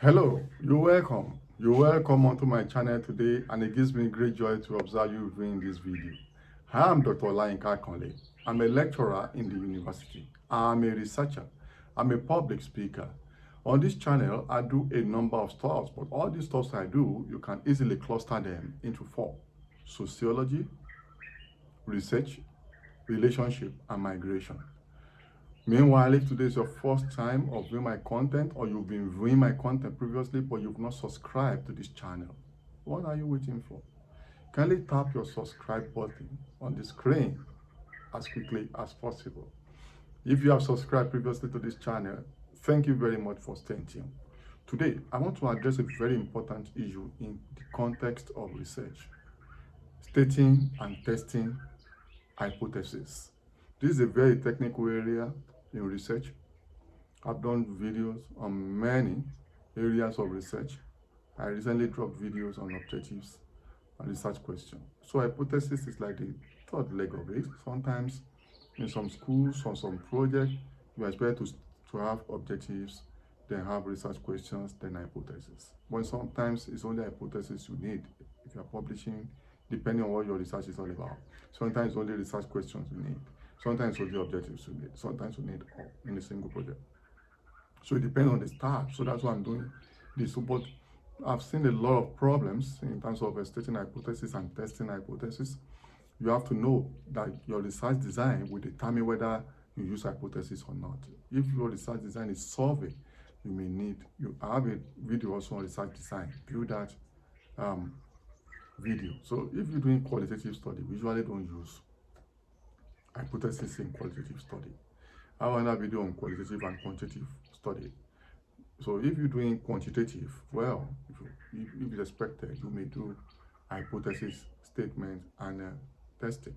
Hello, you're welcome. You're welcome onto my channel today, and it gives me great joy to observe you viewing this video. I am Dr. Olayinka Conley. I'm a lecturer in the university. I'm a researcher. I'm a public speaker. On this channel, I do a number of stuff, but all these stuff I do, you can easily cluster them into four: sociology, research, relationship, and migration. Meanwhile, if today is your first time of viewing my content, or you've been viewing my content previously but you've not subscribed to this channel, what are you waiting for? Kindly tap your subscribe button on the screen as quickly as possible. If you have subscribed previously to this channel, thank you very much for staying tuned. Today, I want to address a very important issue in the context of research: stating and testing hypotheses. This is a very technical area in research. I've done videos on many areas of research. I recently dropped videos on objectives and research questions. So hypothesis is like the third leg of it. Sometimes in some schools, on some projects, you are expected to have objectives, then have research questions, then hypothesis. But sometimes it's only hypothesis you need if you're publishing, depending on what your research is all about. Sometimes it's only research questions you need. Sometimes only objectives you need. Sometimes you need all in a single project. So it depends on the start. So that's why I'm doing this. So, but I've seen a lot of problems in terms of stating hypothesis and testing hypothesis. You have to know that your research design will determine whether you use hypothesis or not. If your research design is survey, I have a video also on research design. View that video. So if you're doing qualitative study, we usually don't use hypothesis in qualitative study. I have another video on qualitative and quantitative study. So if you're doing quantitative, well, if it's expected, you may do hypothesis, statement, and testing.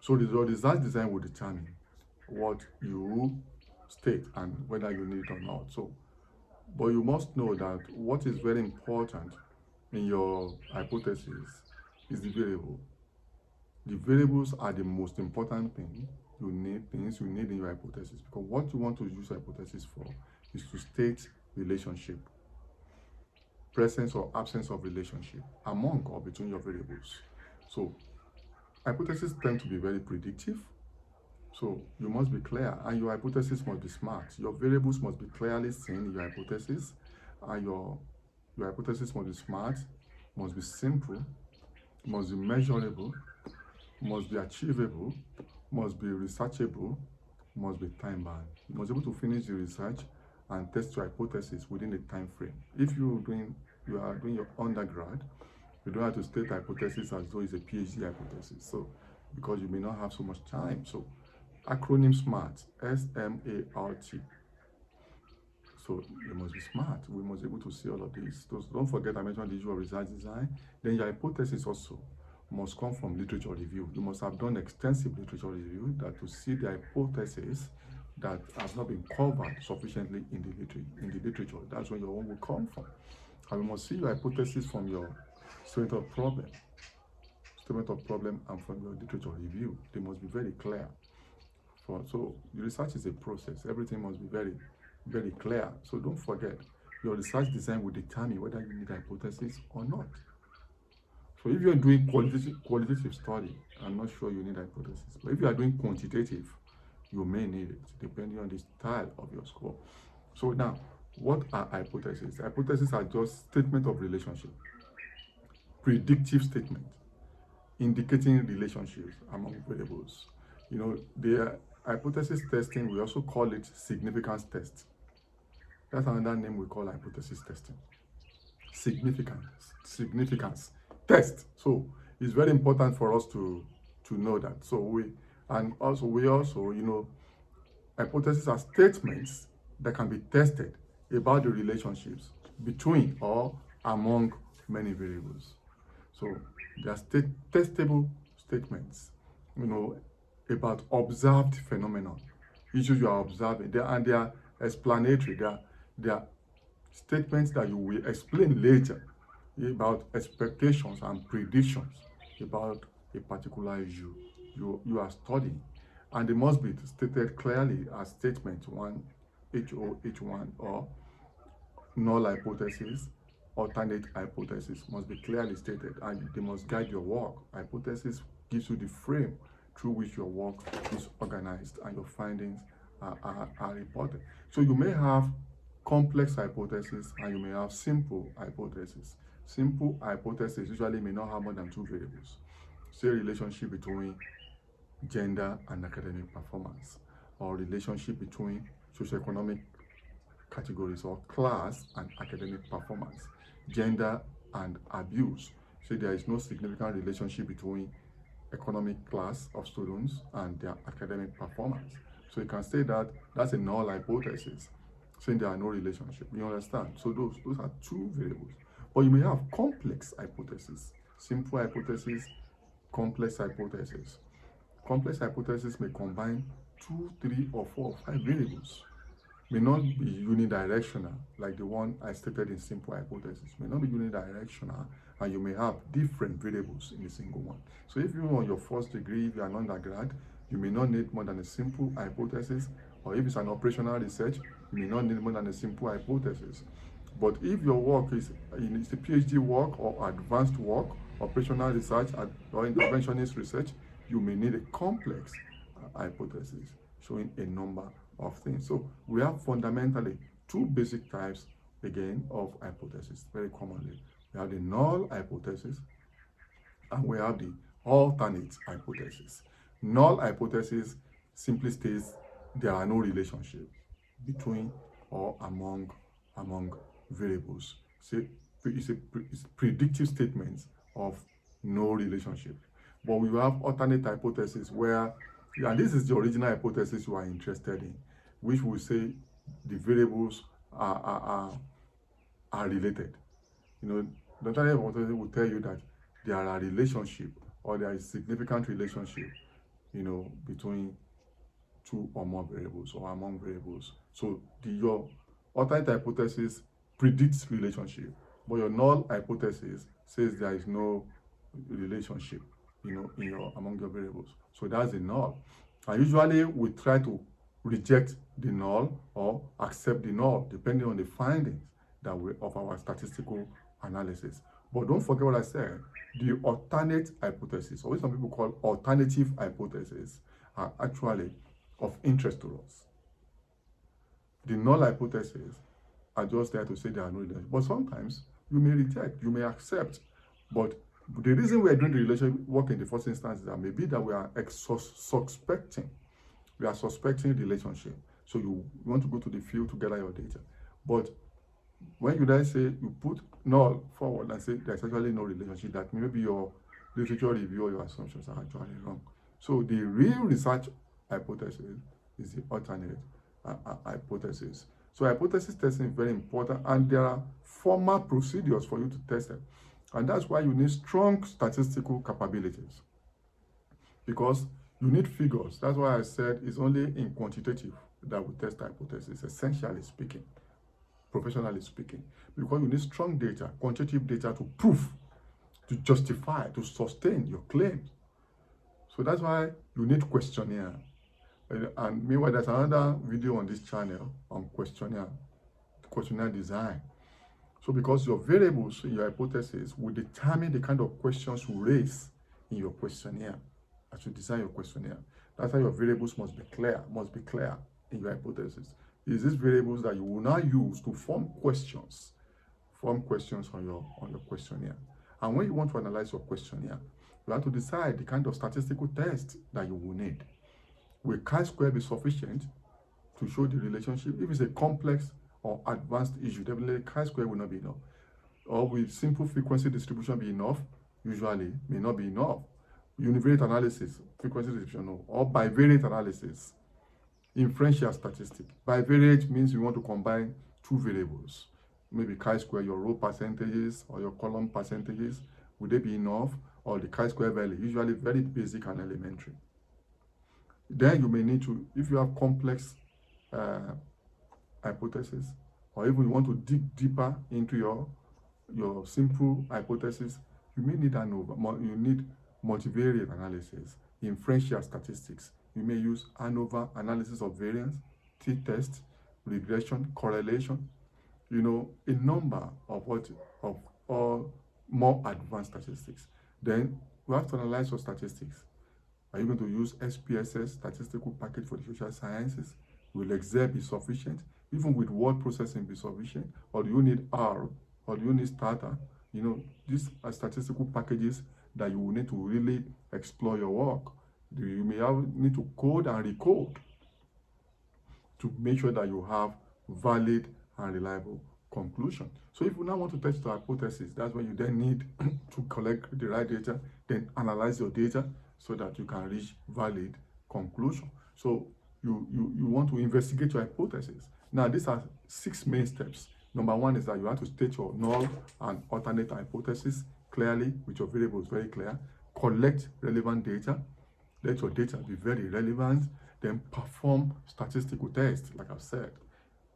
So the research design will determine what you state and whether you need it or not. So, but you must know that what is very important in your hypothesis is the variable. The variables are the most important things you need in your hypothesis, because what you want to use hypothesis for is to state relationship, presence or absence of relationship among or between your variables. So hypotheses tend to be very predictive. So you must be clear, and your hypothesis must be smart. Your variables must be clearly seen in your hypothesis, and your hypothesis must be smart, must be simple, must be measurable, must be achievable, must be researchable, must be time-bound. You must be able to finish the research and test your hypothesis within a time frame. If you are doing your undergrad, you don't have to state hypothesis as though it's a PhD hypothesis. So because you may not have so much time. So acronym SMART, SMART. So you must be smart. We must be able to see all of this. So don't forget I mentioned the issue of research design. Then your hypothesis also must come from literature review. You must have done extensive literature review that to see the hypothesis that has not been covered sufficiently in the literature. That's where your own will come from. And we must see your hypothesis from your statement of problem, and from your literature review. They must be very clear. So the research is a process. Everything must be very, very clear. So don't forget, your research design will determine whether you need hypothesis or not. So if you're doing qualitative study, I'm not sure you need hypothesis. But if you are doing quantitative, you may need it, depending on the style of your score. So now, what are hypotheses? Hypotheses are just statements of relationship, predictive statement, indicating relationships among variables. You know, the hypothesis testing, we also call it significance test. That's another name we call hypothesis testing. Significance test. So it's very important for us to know that. So we also, you know, hypotheses are statements that can be tested about the relationships between or among many variables. So they are testable statements, you know, about observed phenomena, issues you are observing. They are explanatory. They are statements that you will explain later about expectations and predictions about a particular issue you are studying, and they must be stated clearly as statement 1 H1 or null hypothesis, alternate hypothesis must be clearly stated, and they must guide your work. Hypothesis gives you the frame through which your work is organized and your findings are reported. So you may have complex hypothesis and you may have simple hypothesis. Simple hypothesis usually may not have more than two variables. Say relationship between gender and academic performance, or relationship between socioeconomic categories or class and academic performance, gender and abuse. So there is no significant relationship between economic class of students and their academic performance. So you can say that that's a null hypothesis, saying there are no relationship. You understand? So those are two variables. But you may have complex hypothesis, simple hypothesis, complex hypothesis. Complex hypothesis may combine 2, 3, or 4 or 5 variables. May not be unidirectional, like the one I stated in simple hypothesis. May not be unidirectional, and you may have different variables in a single one. So if you're on your first degree, if you're an undergrad, you may not need more than a simple hypothesis, or if it's an operational research, you may not need more than a simple hypothesis. But if your work is a PhD work or advanced work, operational research or interventionist research, you may need a complex hypothesis showing a number of things. So we have fundamentally two basic types, again, of hypothesis very commonly. We have the null hypothesis and we have the alternate hypothesis. Null hypothesis simply states there are no relationship between or among variables. So it's predictive statements of no relationship. But we have alternate hypothesis where, and this is the original hypothesis you are interested in, which will say the variables are related. You know, the alternate hypothesis will tell you that there are a relationship or there is significant relationship, you know, between two or more variables or among variables. So your alternate hypothesis predicts relationship, but your null hypothesis says there is no relationship, you know, among your variables. So that's the null. And usually we try to reject the null or accept the null depending on the findings of our statistical analysis. But don't forget what I said. The alternate hypothesis, or what some people call alternative hypotheses, are actually of interest to us. The null hypotheses are just there to say there are no relations. But sometimes you may reject, you may accept. But the reason we are doing the relation work in the first instance is that maybe that we are suspecting relationship. So you want to go to the field to gather your data. But when you then say you put null forward and say there's actually no relationship, that maybe your literature review or your assumptions are actually wrong. So the real research hypothesis is the alternate hypothesis. So hypothesis testing is very important, and there are formal procedures for you to test it. And that's why you need strong statistical capabilities, because you need figures. That's why I said it's only in quantitative that we test hypothesis, essentially speaking, professionally speaking, because you need strong data, quantitative data to prove, to justify, to sustain your claims. So that's why you need questionnaire. And meanwhile, there's another video on this channel on questionnaire design. So because your variables in your hypothesis will determine the kind of questions you raise in your questionnaire as you design your questionnaire. That's why your variables must be clear in your hypothesis. Is these variables that you will now use to form questions on your questionnaire. And when you want to analyze your questionnaire, you have to decide the kind of statistical test that you will need. Will chi-square be sufficient to show the relationship? If it's a complex or advanced issue, definitely chi-square will not be enough. Or will simple frequency distribution be enough? Usually may not be enough. Univariate analysis, frequency distribution, no. Or bivariate analysis, inferential statistic. Bivariate means you want to combine two variables. Maybe chi-square, your row percentages or your column percentages. Would they be enough? Or the chi-square value, usually very basic and elementary. Then you may need to, if you have complex hypothesis, or even you want to dig deeper into your simple hypothesis, you may need you need multivariate analysis, inferential statistics. You may use ANOVA, analysis of variance, t-test, regression, correlation. a number of or more advanced statistics. Then we have to analyze your statistics. Are you going to use SPSS, statistical package for the social sciences? Will Excel be sufficient? Even with word processing be sufficient? Or do you need R? Or do you need Stata? These are statistical packages that you will need to really explore your work. You may need to code and recode to make sure that you have valid and reliable conclusion. So if you now want to test your hypothesis, that's when you then need to collect the right data, then analyze your data so that you can reach valid conclusion. So you want to investigate your hypothesis. Now, these are 6 main steps. Number 1 is that you have to state your null and alternate hypothesis clearly with your variables very clear. Collect relevant data. Let your data be very relevant. Then perform statistical tests, like I've said.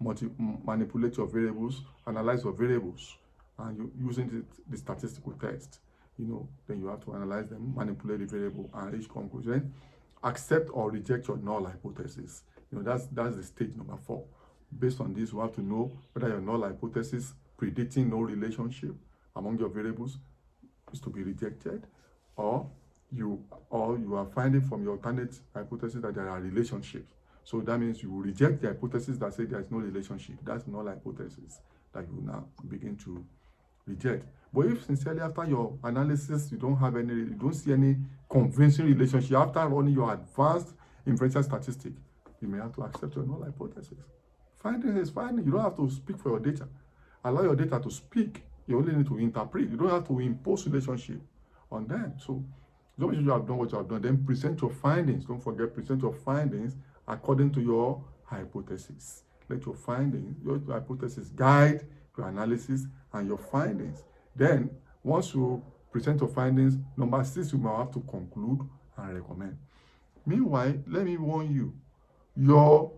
Manipulate your variables, analyze your variables, and using the statistical test. Then you have to analyze them, manipulate the variable, and reach conclusion. Accept or reject your null hypothesis. That's the stage number 4. Based on this, you have to know whether your null hypothesis predicting no relationship among your variables is to be rejected, or you are finding from your alternate hypothesis that there are relationships. So that means you will reject the hypothesis that says there is no relationship. That's null hypothesis that you now begin to reject. But if sincerely after your analysis you don't see any convincing relationship, after running your advanced inferential statistic, you may have to accept your null hypothesis. Finding is finding. You don't have to speak for your data. Allow your data to speak. You only need to interpret. You don't have to impose relationship on them. So make sure you have done what you have done. Then present your findings. Don't forget, present your findings according to your hypothesis. Let your findings, your hypothesis guide your analysis and your findings. Then, once you present your findings, number 6, you might have to conclude and recommend. Meanwhile, let me warn you, your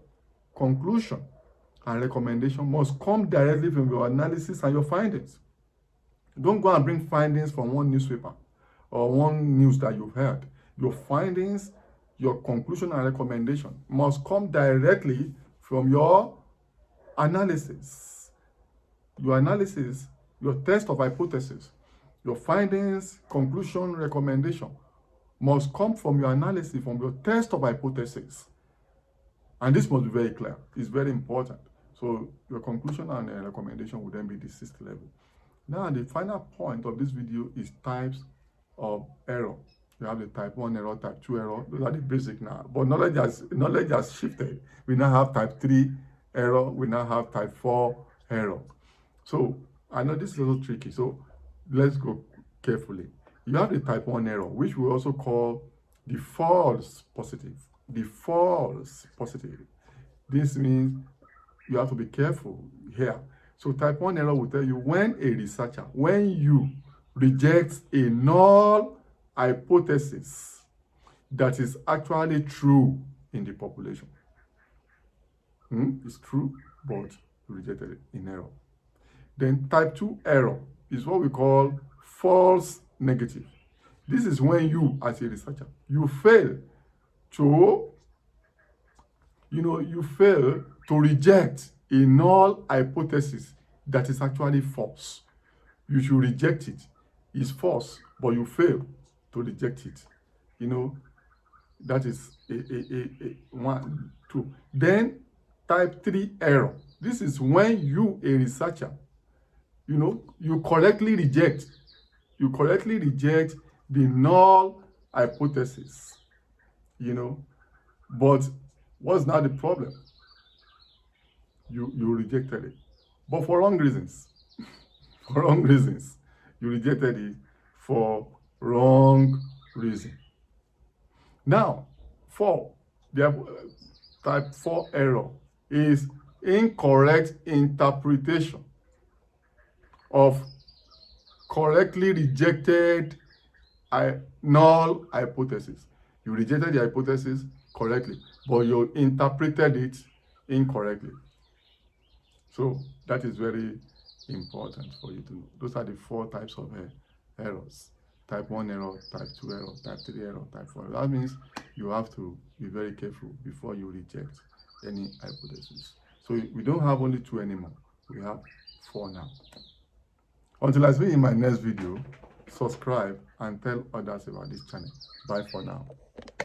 conclusion and recommendation must come directly from your analysis and your findings. Don't go and bring findings from one newspaper or one news that you've heard. Your findings, your conclusion and recommendation must come directly from your analysis. Your analysis, your test of hypothesis, your findings, conclusion, recommendation must come from your analysis, from your test of hypothesis. And this must be very clear. It's very important. So your conclusion and recommendation will then be the 6th level. Now, the final point of this video is types of error. You have the type 1 error, type 2 error. Those are the basic now. But knowledge has shifted. We now have type 3 error. We now have type 4 error. So I know this is a little tricky. So let's go carefully. You have the type 1 error, which we also call the false positive. The false positive. This means you have to be careful here. So type 1 error will tell you when you reject a null hypothesis that is actually true in the population. It's true, but you rejected it in error. Then type 2 error is what we call false negative. This is when you, as a researcher, you fail to reject a null hypothesis that is actually false. You should reject it. It's false, but you fail to reject it. That is a 1, 2. Then type 3 error. This is when you, a researcher, you correctly reject the null hypothesis. But what's now the problem? You rejected it, but for wrong reasons. For wrong reasons. You rejected it for wrong reason. Now, type 4 error is incorrect interpretation of correctly rejected null hypothesis. You rejected the hypothesis correctly, but you interpreted it incorrectly. So that is very important for you to know. Those are the 4 types of errors. Type 1 error, type 2 error, type 3 error, type 4 error. That means you have to be very careful before you reject any hypothesis. So we don't have only 2 anymore. We have for now. Until I see you in my next video, subscribe and tell others about this channel. Bye for now.